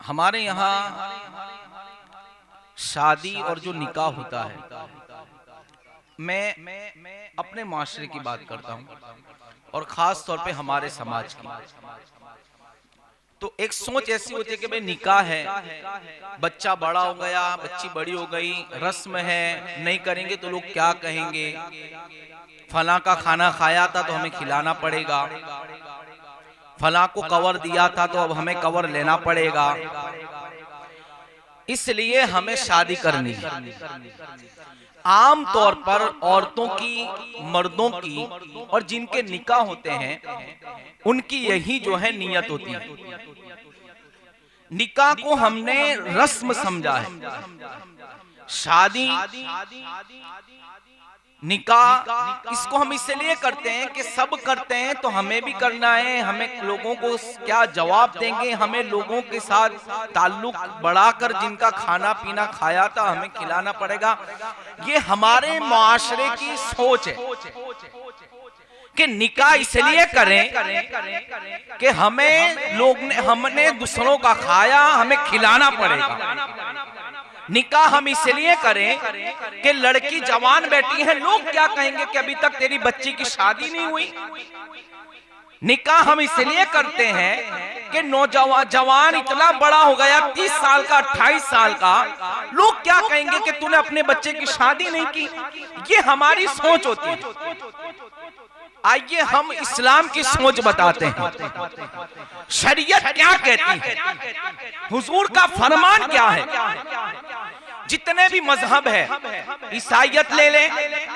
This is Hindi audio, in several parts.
हमारे यहाँ शादी और जो निकाह होता है, मैं अपने माशरे की बात करता हूँ और खास तौर पे हमारे समाज की। तो एक सोच ऐसी होती है कि भाई निकाह है, बच्चा बड़ा हो गया, बच्ची बड़ी हो गई, रस्म है, नहीं करेंगे तो लोग क्या कहेंगे, फलां का खाना खाया था तो हमें खिलाना पड़ेगा, फलां को कवर दिया था तो अब हमें कवर लेना पड़ेगा, इसलिए हमें शादी करनी है। आम तौर पर औरतों की, मर्दों की और जिनके निकाह होते हैं उनकी यही जो है नियत होती है। निकाह को हमने रस्म समझा है। शादी, निकाह इसको हम इसलिए करते हैं कि सब करते हैं तो हमें भी करना है, हमें लोगों को क्या जवाब देंगे, हमें लोगों के साथ ताल्लुक बढ़ाकर जिनका खाना पीना खाया था हमें खिलाना पड़ेगा। ये हमारे मुआशरे की सोच है कि निकाह इसलिए करें कि हमने दूसरों का खाया, हमें खिलाना पड़ेगा। निकाह हम इसलिए करें कि लड़की जवान बैठी है, लोग क्या कहेंगे कि अभी तक तेरी बच्ची की शादी नहीं हुई। निकाह हम इसलिए करते हैं कि जवान इतना बड़ा हो गया, 30 साल का, 28 साल का, लोग क्या कहेंगे कि तूने अपने बच्चे की शादी नहीं की। ये हमारी सोच होती है। आइए हम इस्लाम की सोच बताते हैं। शरीयत क्या कहती है, हुजूर का फरमान क्या है। जितने भी मजहब है, ईसाइयत ले ले,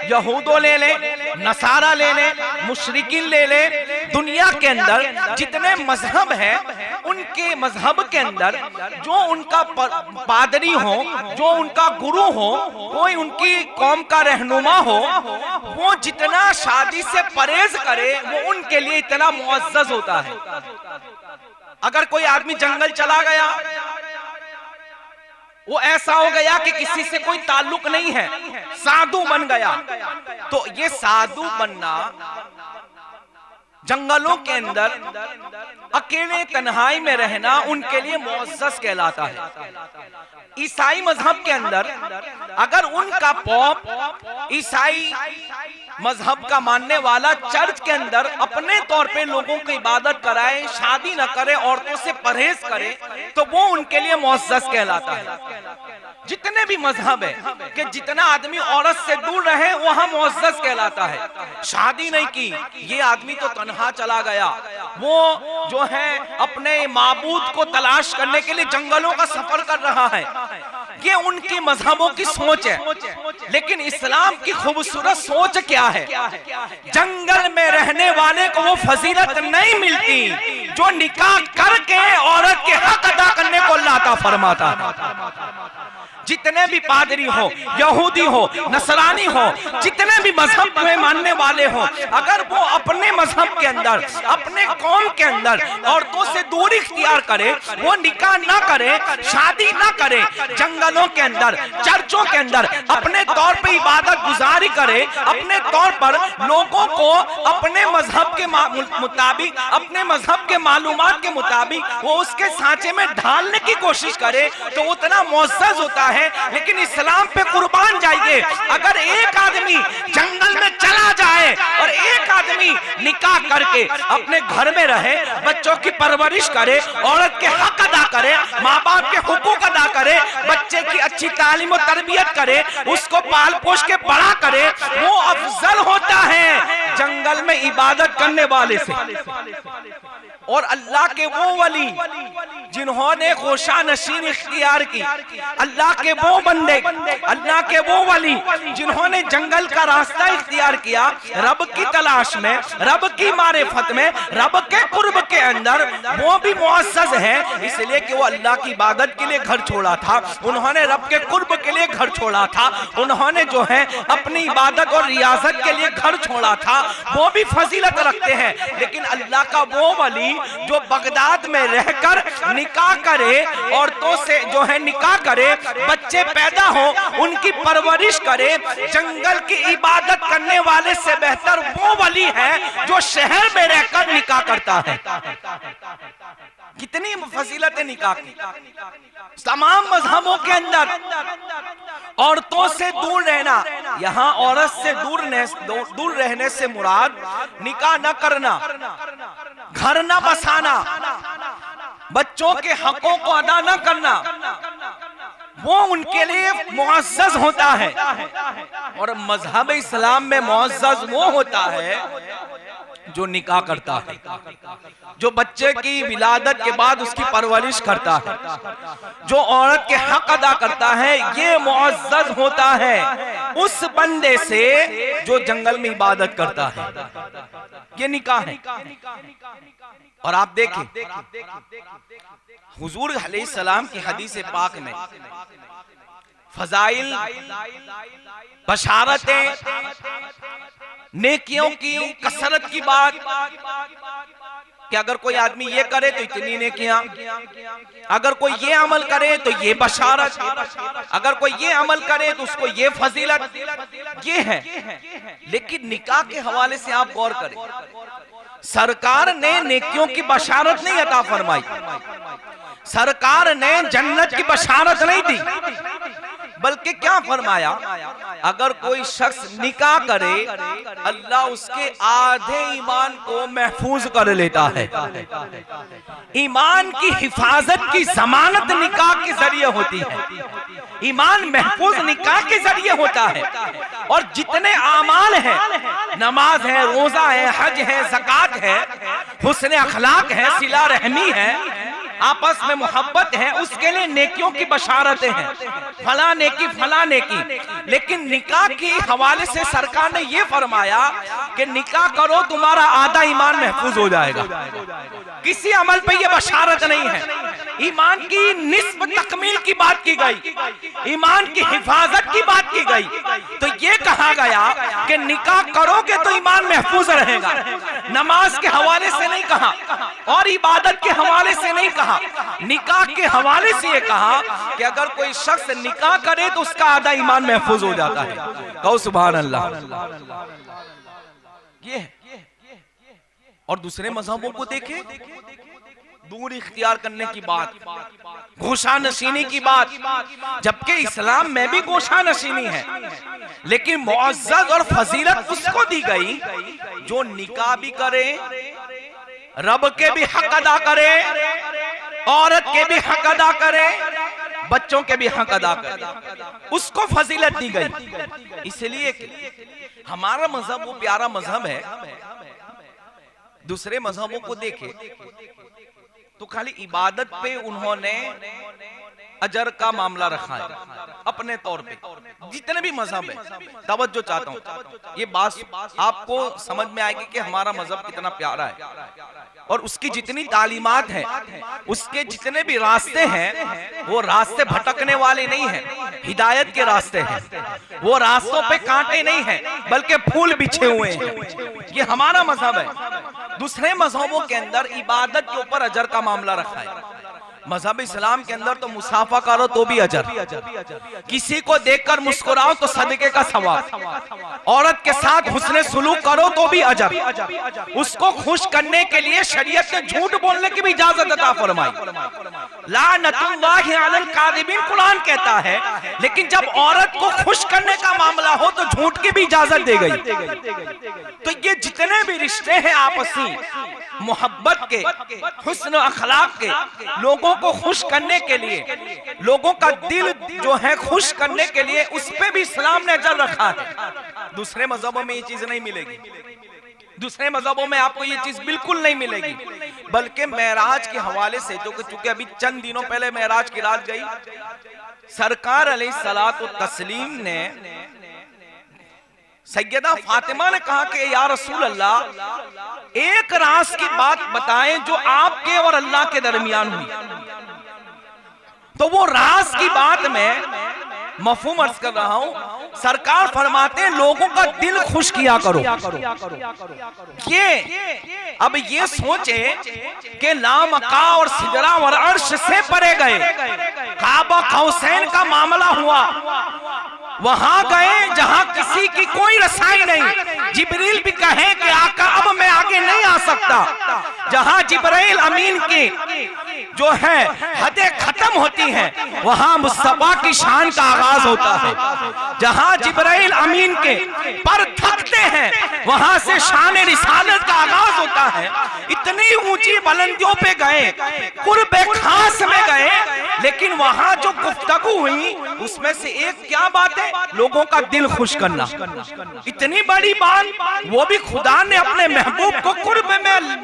यहूदो ले ले, नसारा ले ले, मुशरिकीन ले ले, दुनिया के अंदर जितने मजहब है, उनके मजहब के अंदर जो उनका पादरी हो, जो उनका गुरु हो, कोई उनकी कौम का रहनुमा हो, वो जितना शादी से परहेज करे वो उनके लिए इतना मुअज्जज होता है। अगर कोई आदमी जंगल चला गया, वो ऐसा हो गया कि किसी से कोई ताल्लुक नहीं है, साधु बन गया, तो ये साधु बनना, जंगलों के अंदर अकेले तन्हाई में रहना उनके लिए मुअज्जज कहलाता है। ईसाई मजहब के अंदर अगर उनका पॉप ईसाई मजहब का मानने वाला चर्च के अंदर अपने तौर पे लोगों की इबादत कराए, शादी न करे, औरतों से परहेज करे, तो वो उनके लिए मुअज्जज कहलाता है। जितने भी मजहब है कि जितना आदमी औरत से दूर रहे वहां मुअज्जज कहलाता है। शादी नहीं की, ये आदमी तो तन्हा चला गया, वो जो है अपने माबूद को तलाश करने के लिए जंगलों का सफर कर रहा है। ये उनकी मजहबों की सोच है। लेकिन इस्लाम की खूबसूरत सोच क्या है। जंगल में रहने वाले को वो फजीलत नहीं मिलती जो निकाह करके औरत के हक अदा करने को अल्लाह अता फरमाता है। जितने भी पादरी हो, यहूदी हो, नसरानी हो, जितने भी मजहब में मानने वाले हो, अगर वो अपने मजहब के अंदर, अपने कौम के अंदर औरतों से दूरी इख्तियार करे, वो निकाह ना करे, शादी ना करे, जंगलों के अंदर, चर्चों के अंदर अपने तौर पे इबादत गुजारी करे, अपने तौर पर लोगों को अपने मजहब के मुताबिक, अपने मजहब के मालूमात के मुताबिक वो उसके सांचे में ढालने की कोशिश करे, तो उतना मुअज्जज होता है। लेकिन इस्लाम पे कुर्बान जाइए, अगर एक आदमी जंगल में चला जाए और एक आदमी निकाह करके अपने घर में रहे, बच्चों की परवरिश करे, औरत के हक अदा करे, माँ बाप के हुकूक अदा करे, बच्चे की अच्छी तालीम और तरबियत करे, उसको पाल पोष के बड़ा करे, वो अफजल होता है जंगल में इबादत करने वाले से। और अल्लाह के वो वली जिन्होंने गोशा नशीन इख्तियार की, अल्लाह के वो बंदे, अल्लाह के वो वली जिन्होंने जंगल का रास्ता इख्तियार किया, रब की तलाश में, रब की मारिफत में, रब के कुर्ब के अंदर, वो भी मुअज्जज है इसलिए कि वो अल्लाह की इबादत के लिए घर छोड़ा था, उन्होंने रब के कुर्ब के लिए घर छोड़ा था, उन्होंने जो है अपनी इबादत और रियाजत के लिए घर छोड़ा था, वो भी फजीलत रखते हैं। लेकिन अल्लाह का वो वली जो बगदाद में रहकर निकाह करे, औरतों से जो है निकाह करे, बच्चे पैदा हो, उनकी परवरिश करे, जंगल की इबादत करने वाले से बेहतर वो वली है जो शहर में रहकर निकाह करता है। कितनी फजीलतें निकाह की। तमाम मजहबों के अंदर औरतों से दूर रहना, यहाँ औरत से दूर रहने से मुराद निकाह न करना, घर न बसाना, बच्चों के हकों को अदा न करना, वो उनके लिए मुअज़्ज़ज़ होता है। और मजहब इस्लाम में मुअज़्ज़ज़ वो होता है जो निकाह करता है, जो बच्चे की विलादत के बाद उसकी परवरिश करता है, जो औरत के हक अदा करता है, ये मुअज़्ज़ज़ होता है उस बंदे से जो जंगल में इबादत करता है। ये निकाह है। और आप देखें हुजूर अलैहिस्सलाम की हदीस पाक में फजाइल, बशारतें, नेकियों की कसरत की बात कि अगर कोई आदमी ये करे तो इतनी नेकियां, अगर कोई ये अमल करे तो ये बशारत, अगर कोई ये अमल करे तो उसको ये फजीलत, ये है। लेकिन निकाह के हवाले से आप गौर करें, सरकार ने नेकियों की बशारत नहीं अता फरमाई, सरकार ने जन्नत की बशारत नहीं दी, बल्कि क्या फरमाया, अगर कोई शख्स निकाह करे अल्लाह उसके आधे ईमान को महफूज कर लेता है। ईमान की हिफाजत की जमानत निकाह के जरिए होती है, ईमान महफूज निकाह के जरिए होता है। और जितने आमाल हैं, नमाज है, रोजा है, हज है, ज़कात है, हुस्न अखलाक है, सिला रहमी है, आपस में मोहब्बत है, उसके लिए नेकियों की बशारतें हैं, फला नेकी फला नेकी। लेकिन निकाह के हवाले से सरकार ने यह फरमाया कि निकाह करो तुम्हारा आधा ईमान महफूज हो जाएगा। किसी अमल पे यह बशारत नहीं है, ईमान की निस्ब तकमील की बात की गई, ईमान की हिफाजत की बात की गई। तो ये कहा गया कि निकाह करोगे तो ईमान महफूज रहेगा। नमाज के हवाले से नहीं कहा और इबादत के हवाले से नहीं कहा, निकाह के हवाले से ये कहा कि अगर कोई शख्स निकाह करे तो उसका आधा ईमान महफूज हो जाता है। कहो सुभान अल्लाह। ये और दूसरे मजहबों को देखे, दूर इख्तियार करने की बात, गोशा नशीनी की बात, जबकि इस्लाम में भी गोशा नशीनी है, लेकिन मुअज़्ज़ज़ और फजीलत उसको दी गई जो निकाह भी करे, रब के भी हक अदा करे, औरत के भी हक अदा करे, बच्चों के भी हक अदा करे, उसको फजीलत दी गई। इसलिए हमारा मजहब वो प्यारा मजहब है। दूसरे मजहबों को देखे तो खाली इबादत पे उन्होंने अजर का मामला रखा है अपने तौर पे। जितने भी मजहब है, तवज्जो चाहता हूँ, ये बात आपको समझ में आएगी कि हमारा मजहब कितना प्यारा है और उसकी जितनी तालीमात है, उसके जितने भी रास्ते हैं, वो रास्ते भटकने वाले नहीं हैं, हिदायत के रास्ते हैं। वो रास्तों पे कांटे नहीं हैं, बल्कि फूल बिछे हुए हैं। ये हमारा मजहब है। दूसरे मजहबों के अंदर इबादत के ऊपर अजर का मामला रखा है। मजहब इस्लाम के अंदर तो मुसाफा करो तो भी अजर, किसी को देखकर मुस्कुराओ तो सदके का सवाब, औरत के साथ हुस्ने सुलूक करो तो भी अजर, उसको खुश करने के लिए शरीयत ने झूठ बोलने की भी इजाजत अता फरमाई। लानतुल्लाहि अलल काज़िबीन कुरान कहता है, लेकिन जब औरत को खुश करने का मामला हो तो झूठ की भी इजाजत दे गई। तो ये जितने भी रिश्ते हैं आपसी मोहब्बत के, हुस्न अखलाक के, लोगों को खुश करने के लिए, लोगों का दिल जो है खुश करने के लिए, उस पे भी इस्लाम ने अजर रखा है। दूसरे मजहबों में ये चीज नहीं मिलेगी, दूसरे मजहबों में आपको ये चीज बिल्कुल नहीं मिलेगी। बल्कि मेराज के हवाले से, जो कि चूंकि अभी चंद दिनों पहले मेराज की रात गई, सरकार अलैहिस्सलातु तस्लीम ने, सैयदा फातिमा ने कहा कि या रसूल अल्लाह, एक राज की बात बताएं जो आपके और अल्लाह के दरमियान हुई। तो वो राज की बात में मफहूम अर्ज कर रहा हूं, सरकार फरमाते हैं लोगों का दिल खुश किया करो। ये अब ये सोचे कि लामका और सिदरा और अर्श से परे गए, काबा कौसैन का मामला हुआ, वहां गए जहां किसी की कोई रसाई नहीं, जिब्रील भी कहे कि आका अब मैं आगे नहीं आ सकता, जहां जिब्राइल अमीन की जो है हदें खत्म होती हैं, वहां मुस्तफा की शान का आगाज होता है। जहां जिब्राइल अमीन के पर थकते हैं, वहां से शान रिसालत का आगाज होता है। इतनी ऊंची बुलंदियों पे गए, कुर्बे खास में गए, लेकिन वहां जो गुफ्तगू हुई उसमें से एक क्या बात है, लोगों का दिल खुश करना। इतनी बड़ी बात, वो भी खुदा ने अपने महबूब को कुर्ब में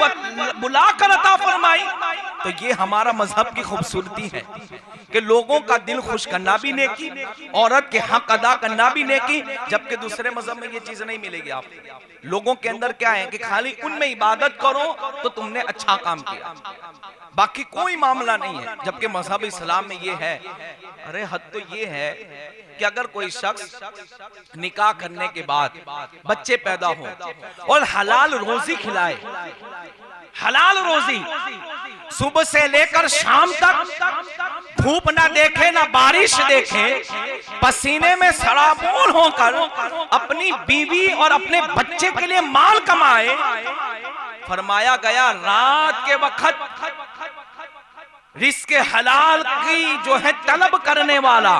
बुलाकर अता फरमाई। तो ये हमारा मजहब की खूबसूरती है कि लोगों का दिल खुश करना भी नेकी, औरत के हक अदा करना भी नेकी, जबकि दूसरे मजहब में ये चीज नहीं मिलेगी आपको। लोगों के अंदर क्या है कि खाली उनमें इबादत करो तो तुमने अच्छा काम किया, बाकी कोई मामला नहीं है। जबकि मजहब इस्लाम में ये है, अरे हद तो ये है कि अगर कोई शख्स निकाह करने के बाद बच्चे पैदा हो और हलाल रोजी खिलाए, हलाल रोजी सुबह से लेकर शाम तक धूप ना देखे ना बारिश देखे, पसीने में सराबोर होकर अपनी बीवी और अपने बच्चे के लिए माल कमाए। फरमाया गया रात के वक्त रिस्क हलाल की जो है तलब करने वाला,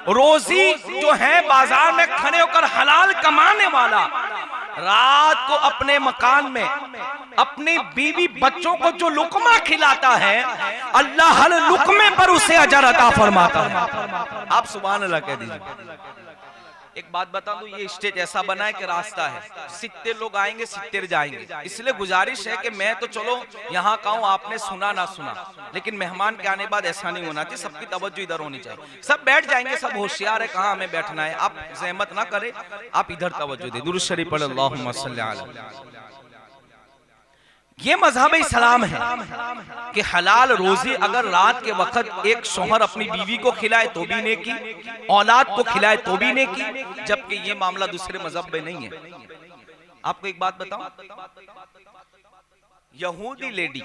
रोजी जो है बाजार में खड़े होकर हलाल कमाने वाला, रात को अपने मकान में अपनी बीवी बच्चों को जो लुकमा खिलाता है, अल्लाह हर लुकमे पर उसे अजर अता फरमाता है। आप सुभान अल्लाह कह दीजिए। एक बात बता दूं, ये स्टेज ऐसा बना है कि रास्ता है, 70 लोग आएंगे 70 जाएंगे। इसलिए गुजारिश है कि मैं तो चलो यहाँ का हूँ, आपने सुना ना सुना, लेकिन मेहमान के आने बाद ऐसा नहीं होना चाहिए। सबकी तवज्जो इधर होनी चाहिए। सब बैठ जाएंगे, सब होशियार है कहाँ हमें बैठना है। आप ज़हमत ना करें, आप इधर तवज्जो दे। दुरूद शरीफ पढ़, अल्लाहुम्मा सल्ली अलैहि। ये मज़हब इस्लाम है कि हलाल रोजी अगर रात के वक्त एक शौहर अपनी बीवी को खिलाए तो भी नेकी, औलाद को खिलाए तो भी नेकी, जबकि ये मामला दूसरे मज़हब में नहीं है। आपको एक बात बताऊं, यहूदी लेडी,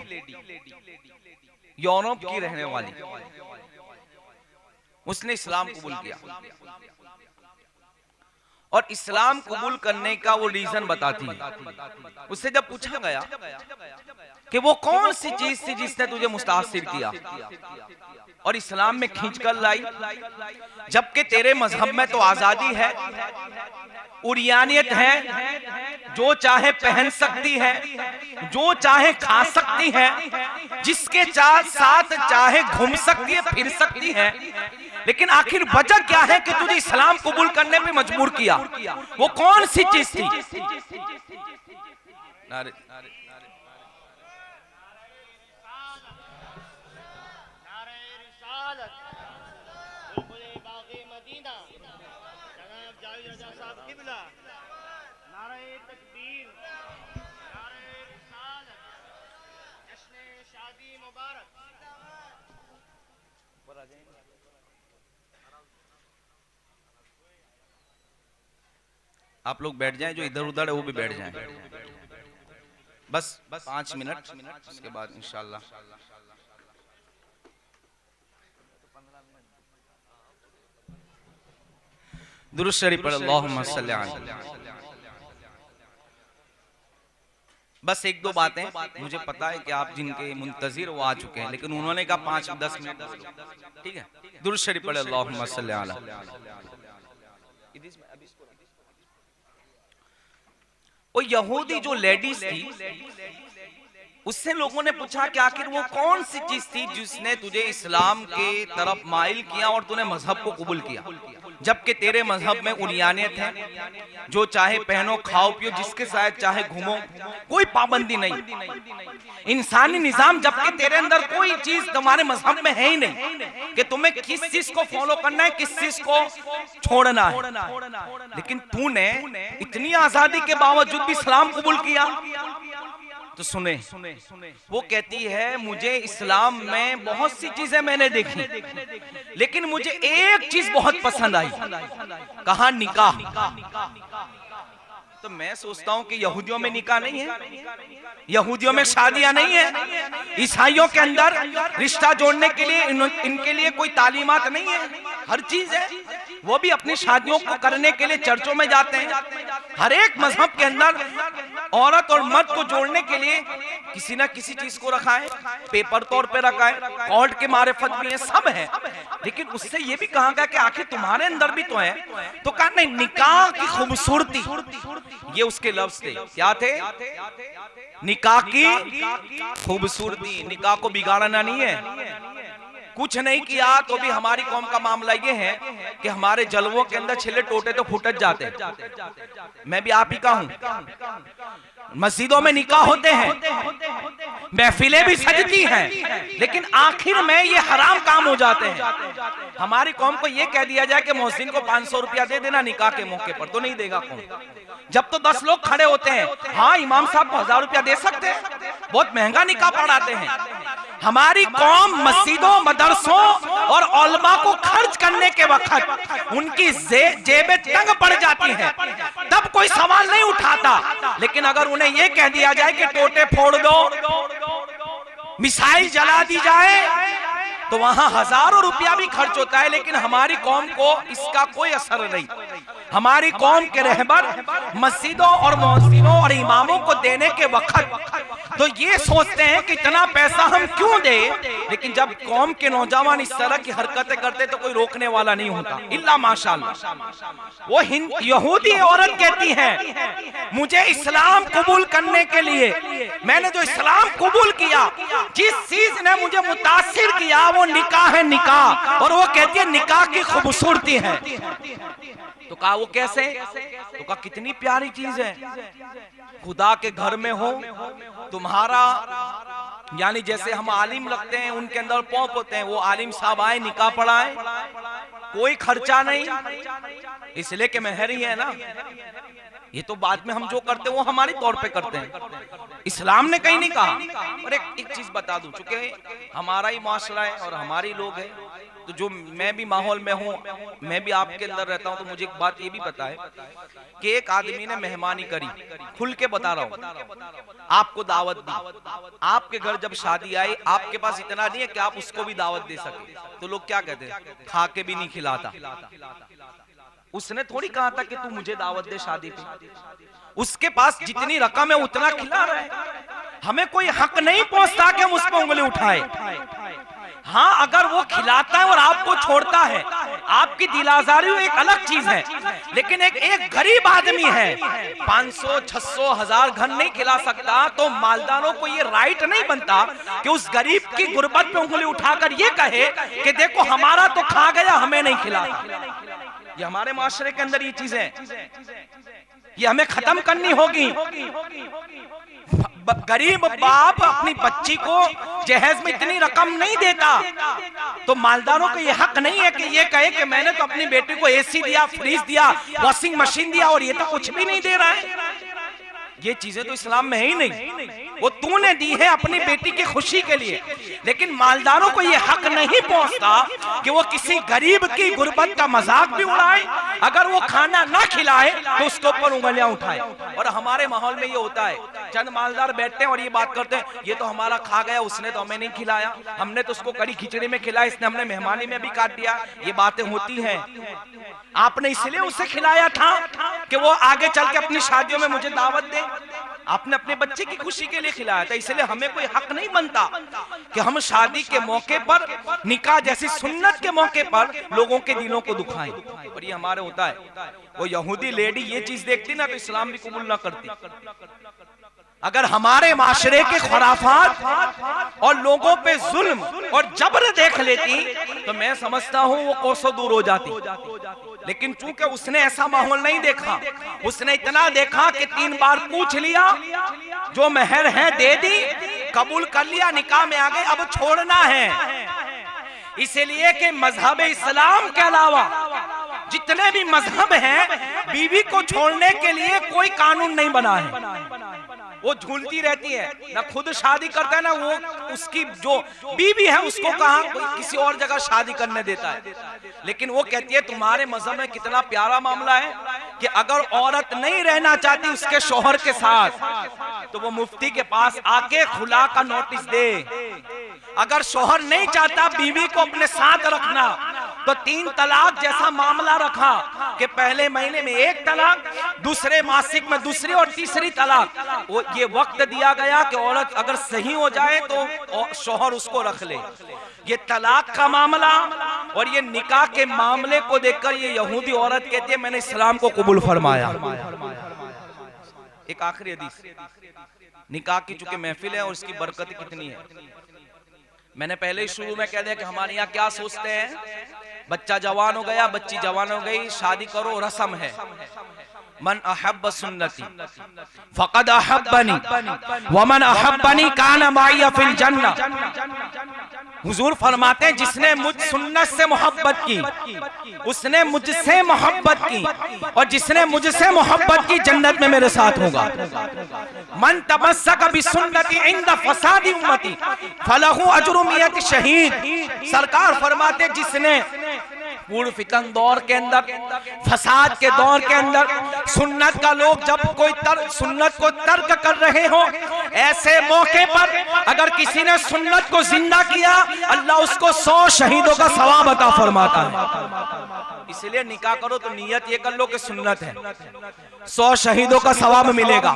यूरोप की रहने वाली, उसने इस्लाम कबूल किया और इस्लाम कबूल करने का वो रीजन बताती है। उससे जब पूछा गया कि वो कौन सी चीज थी जिसने तुझे मुस्तासिर किया और इस्लाम में खींच कर लाई, जबकि तेरे मजहब में तो आजादी है, उरियानियत है, जो चाहे पहन सकती है, जो चाहे खा सकती है, जिसके साथ चाहे घूम सकती है, फिर सकती है, लेकिन आखिर वजह क्या है कि तुझे इस्लाम कबूल करने पे मजबूर किया? वो कौन सी चीज थी? आप लोग बैठ जाएं, जो इधर उधर है वो भी बैठ जाएं। बस 5 मिनट, उसके बाद इंशाल्लाह। दुरूद शरीफ पढ़, अल्लाहुम्मा सल्ली अलैहि। बस 1-2 बातें, मुझे पता है कि आप जिनके मुंतजिर वो आ चुके हैं, लेकिन उन्होंने कहा 5-10 मिनट, ठीक है। दुरूद शरीफ पढ़, अल्लाहुम्मा सल्ली अलैहि। वो यहूदी जो लेडीज थी, उससे लोगों ने पूछा कि आखिर वो कौन सी चीज थी जिसने तुझे इस्लाम के तरफ माइल किया और तूने मजहब को कबूल किया, जबकि तेरे मजहब में उलियानियत है, जो चाहे पहनो खाओ पियो, जिसके साथ चाहे घूमो, कोई पाबंदी नहीं, इंसानी निजाम, जबकि तेरे अंदर कोई चीज तुम्हारे मजहब में है ही नहीं कि तुम्हें किस चीज को फॉलो करना है, किस चीज को छोड़ना है। लेकिन तूने इतनी आजादी के बावजूद भी इस्लाम कबूल किया। तो सुने, वो कहती है मुझे इस्लाम में बहुत सी चीजें मैंने देखी, लेकिन मुझे एक चीज बहुत पसंद आई। कहा? निकाह। तो मैं सोचता हूं कि यहूदियों में निकाह नहीं है, यहूदियों में शादियां नहीं है, ईसाइयों के अंदर रिश्ता जोड़ने के लिए इनके लिए कोई तालीमात नहीं है, हर चीज है। वो भी अपनी शादियों को करने के लिए चर्चों में जाते हैं। हर एक मजहब के अंदर औरत और मर्द को जोड़ने के लिए किसी ना किसी चीज को रखा है, पेपर तौर पे रखा है, कोर्ट के मारिफत भी है, सब है। लेकिन उससे ये भी कहा गया कि आखिर तुम्हारे अंदर भी तो है। तो कहा नहीं, निकाह की खूबसूरती, ये उसके लफ्ज थे। क्या थे? निकाह की खूबसूरती। निकाह को बिगाड़ना नहीं है, कुछ नहीं किया तो भी हमारी कौम का मामला ये है कि हमारे जलवों के अंदर छिले टोटे तो फुटत जाते हैं। मैं भी आप ही का हूं। मस्जिदों में निकाह होते हैं, महफिलें भी सजती हैं, लेकिन आखिर में ये हराम काम हो जाते हैं। हमारी कौम को ये कह दिया जाए कि मोहसिन को 500 रुपया दे देना निकाह के मौके पर, तो नहीं देगा कौन। जब तो 10 लोग खड़े होते हैं, हाँ इमाम साहब को 1000 रुपया दे सकते हैं, बहुत महंगा निकाह पढ़ाते हैं। हमारी कौम मस्जिदों, मदरसों और उलमा को खर्च करने के वक्त उनकी जेबें तंग पड़ जाती हैं, तब कोई सवाल नहीं उठाता। लेकिन अगर उन्हें यह कह दिया जाए कि टोटे फोड़ दो, मिसाइल जला दी जाए, तो वहां हजारों रुपया भी खर्च होता है, लेकिन हमारी कौम को इसका कोई असर नहीं। हमारी कौम के रहबर मस्जिदों और मौज़िनों और इमामों को देने के वक्त तो ये सोचते हैं कि इतना पैसा हम क्यों दे, लेकिन जब कौम के नौजवान इस तरह की हरकतें करते तो कोई रोकने वाला नहीं होता, इल्ला माशाअल्लाह। वो यहूदी औरत कहती है, मुझे इस्लाम कबूल करने के लिए, मैंने जो इस्लाम कबूल किया, जिस चीज ने मुझे मुतासिर किया वो निकाह है, निकाह। और वो कहती है निकाह की खूबसूरती है। तो कहा वो कैसे? तो कहा कितनी प्यारी चीज है, खुदा के घर में हो तुम्हारा, यानी जैसे हम आलिम लगते हैं, उनके अंदर पौंप होते हैं, वो आलिम साहब आए निकाह पढ़ाए, कोई खर्चा नहीं, इसलिए कि मेहर ही है ना। ये तो बाद में हम जो करते हैं वो हमारे तौर पे करते हैं, इस्लाम ने कहीं नहीं कहा। और एक चीज बता दूं, चूंकि हमारा ही माशरा है और हमारी लोग हैं, तो जो मैं भी माहौल में हूँ, मैं भी आपके अंदर रहता हूँ, तो मुझे एक बात ये भी पता है कि एक आदमी ने मेहमानी करी, खुल के बता रहा हूँ, आपको दावत दी, आपके घर जब शादी आई, आपके पास इतना नहीं है कि आप उसको भी दावत दे सके, तो लोग क्या कहते हैं, खा के भी नहीं खिलाता। उसने थोड़ी कहा था कि तू मुझे दावत दे शादी पे, उसके पास जितनी रकम है उतना खिला रहा है। हमें कोई हक नहीं पहुंचता कि हम उस पर उंगली उठाए। हाँ, अगर वो खिलाता है और आपको छोड़ता है, आपकी दिलाजारी एक अलग चीज है, लेकिन एक गरीब आदमी है, 500, 600, 1000 घन नहीं खिला सकता, तो मालदारों को ये राइट नहीं बनता कि उस गरीब की गुर्बत पे उंगली उठाकर ये कहे कि देखो हमारा तो खा गया, हमें नहीं खिलाता। ये हमारे माशरे के अंदर ये चीजें, ये हमें खत्म करनी होगी। गरीब बाप अपनी बच्ची को जहेज में इतनी रकम नहीं देता, तो मालदारों को ये हक नहीं है कि ये कहे कि मैंने तो अपनी बेटी को एसी दिया, फ्रिज दिया, वॉशिंग मशीन दिया और ये तो कुछ भी नहीं दे रहा है। ये चीजें तो इस्लाम में है ही नहीं, वो तूने दी है अपनी बेटी की खुशी के लिए। लेकिन मालदारों को ये हक नहीं पहुंचता कि वो किसी गरीब की गुर्बत का मजाक भी उड़ाए, अगर वो खाना ना खिलाए तो उसके ऊपर उंगलियां उठाए। और हमारे माहौल में ये होता है, चंद मालदार बैठते हैं और ये बात करते हैं, ये तो हमारा खा गया, उसने तो हमें नहीं खिलाया, हमने तो उसको कड़ी खिचड़ी में खिलाया, इसने हमने मेहमानी में भी काट दिया। ये बातें होती हैं। आपने इसलिए उसे खिलाया था कि वो आगे चल के अपनी शादियों में मुझे दावत दे, आपने अपने बच्चे की खुशी के लिए खिलाया था। इसलिए हमें कोई हक नहीं बनता कि हम शादी के मौके पर, निकाह जैसी सुन्नत के मौके पर लोगों के दिलों को दुखाएं। और ये हमारे होता है। वो यहूदी लेडी ये चीज देखती ना तो इस्लाम भी कबूल ना करती। अगर हमारे माशरे के खुराफात और लोगों पे जुल्म और जबर देख लेती तो मैं समझता हूं वो कोसों दूर हो जाती। लेकिन चूंकि उसने ऐसा माहौल नहीं देखा, उसने इतना देखा कि 3 बार पूछ लिया, जो मेहर है दे दी, कबूल कर लिया, निकाह में आ गए, अब छोड़ना है। इसलिए कि मजहब इस्लाम के अलावा जितने भी मजहब हैं, बीवी को छोड़ने के लिए कोई कानून नहीं बना है। वो झूलती रहती है, ना खुद शादी करता है, ना वो उसकी जो बीवी है उसको कहाँ किसी और जगह शादी करने देता है। लेकिन वो कहती है तुम्हारे मजहब में कितना प्यारा मामला है कि अगर औरत नहीं रहना चाहती उसके शौहर के साथ तो वो मुफ्ती के पास आके खुला का नोटिस दे। अगर शौहर नहीं चाहता बीवी को अपने साथ रखना तो 3 तलाक जैसा मामला रखा कि पहले महीने में 1 तलाक, दूसरे मासिक में दूसरी और तीसरी तलाक। वो ये वक्त दिया गया कि औरत अगर सही हो जाए तो शौहर उसको रख ले। ये तलाक का मामला और ये निकाह के मामले को देखकर ये यहूदी औरत कहती है मैंने इस्लाम को कबूल फरमाया। एक आखिरी हदीस, निकाह की चूंकि महफिल है और इसकी बरकत कितनी है। मैंने पहले ही शुरू में कह दिया कि हमारे यहाँ क्या सोचते हैं, बच्चा जवान हो गया, बच्ची जवान हो गई, शादी करो, रस्म है। मन अहब्ब सुन्नती फक़द अहब्बनी वमन अहब्बनी कान माइया फिल जन्नह। हुजूर फरमाते हैं जिसने मुझ सुन्नत से मोहब्बत की उसने मुझसे मोहब्बत की, और जिसने मुझसे मोहब्बत की जन्नत में मेरे साथ होगा। मन तमस्सक बिसुन्नती इंद फसादी उम्मती फलहु अजरु मियत शहीद। सरकार फरमाते जिसने पूर्व फितन दौर के अंदर, फसाद के दौर के अंदर सुन्नत का लोग जब कोई सुन्नत को तर्क कर रहे हो, ऐसे मौके पर अगर किसी ने सुन्नत को जिंदा किया अल्लाह उसको 100 शहीदों का सवाब अता फरमाता है। इसलिए निकाह करो तो नियत ये कर लो कि सुन्नत है, 100 शहीदों का सवाब मिलेगा।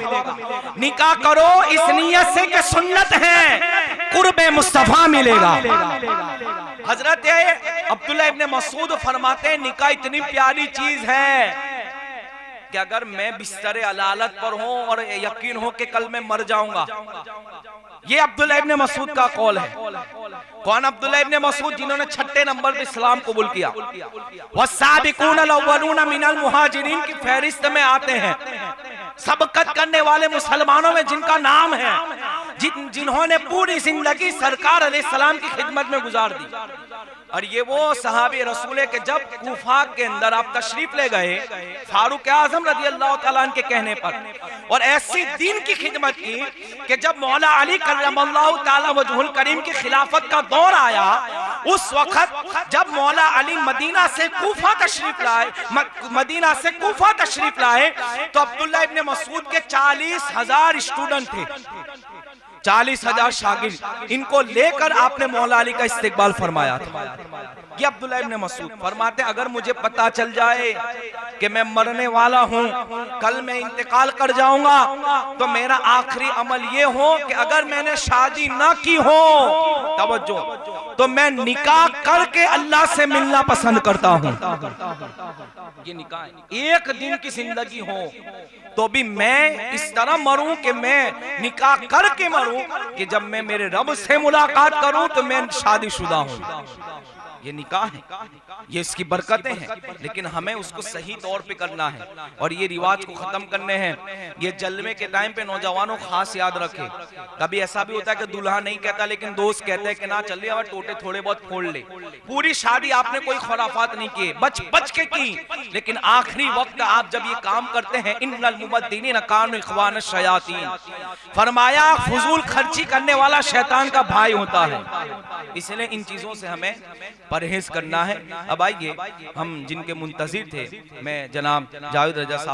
निकाह करो इस नियत से कि सुन्नत है, कुर्बे मुस्तफा मिलेगा। हजरत अब्दुल्लाह इब्ने मसूद फरमाते हैं निकाह इतनी प्यारी चीज है कि अगर मैं बिस्तर अलालत पर हूं और यकीन हो कि कल मैं मर जाऊंगा, ये अब्दुल्लाह इब्ने मसूद का कौल है। कौन अब्दुल्लाह इब्ने मसूद? जिन्होंने 6 नंबर पे इस्लाम कबूल किया। वस्साबिकूनल अव्वलून मिनल मुहाजिरीन की फहरिस्त में आते हैं, सबकत करने वाले मुसलमानों में जिनका नाम है, जिन्होंने पूरी जिंदगी सरकार अलैहिस्सलाम की खिदमत में गुजार दी। और ये वो सहाबी रसूल के जब कूफा के अंदर आप तशरीफ ले गए फारूक आजम रज़ी अल्लाह तआला अन्हु के कहने पर, और ऐसी दीन की खिदमत की कि जब मौला अली करमल्लाहु तआला वजहुल करीम की खिलाफत का दौर आया, उस वक्त जब मौला अली मदीना से कूफा तशरीफ लाए तो अब्दुल्लाह इब्ने मसूद के 40,000 स्टूडेंट थे, 40,000 शागिर्द, इनको लेकर आपने मौला अली का इस्तिकबाल फरमाया था। ये अब्दुल्लाह इब्ने मसूद फरमाते अगर मुझे पता चल जाए कि मैं मरने वाला हूं, कल मैं इंतकाल कर जाऊंगा, तो मेरा आखिरी अमल ये हो कि अगर मैंने शादी ना की हो, तवज्जो, तो मैं निकाह करके अल्लाह से मिलना पसंद करता हूं। ये निकाह है। एक दिन की जिंदगी हो तो भी मैं इस तरह मरूं कि मैं निकाह करके मरूं कि जब मैं मेरे रब से मुलाकात करूं तो मैं शादीशुदा हूं। ये निकाह है, ये इसकी बरकतें हैं, लेकिन हमें उसको सही तौर पे करना है और ये रिवाज को खत्म करने हैं। ये जलवे के टाइम पे नौजवानों खास याद रखे, कभी ऐसा भी होता है कि दूल्हा नहीं कहता लेकिन दोस्त कहते हैं कि ना चलिए अब टोटे थोड़े बहुत फोड़ ले। पूरी शादी आपने कोई खुराफात नहीं किए, बच के की, लेकिन आखिरी वक्त आप जब ये काम करते हैं इन्नल मुबद्दिलीन कानू इख्वान शयातीन, फरमाया फजूल खर्ची करने वाला शैतान का भाई होता है। इसलिए इन चीजों से हमें परहेज करना है। अब आइए हम जिनके मुंतजिर थे, मैं जनाब जावेद रजा साहब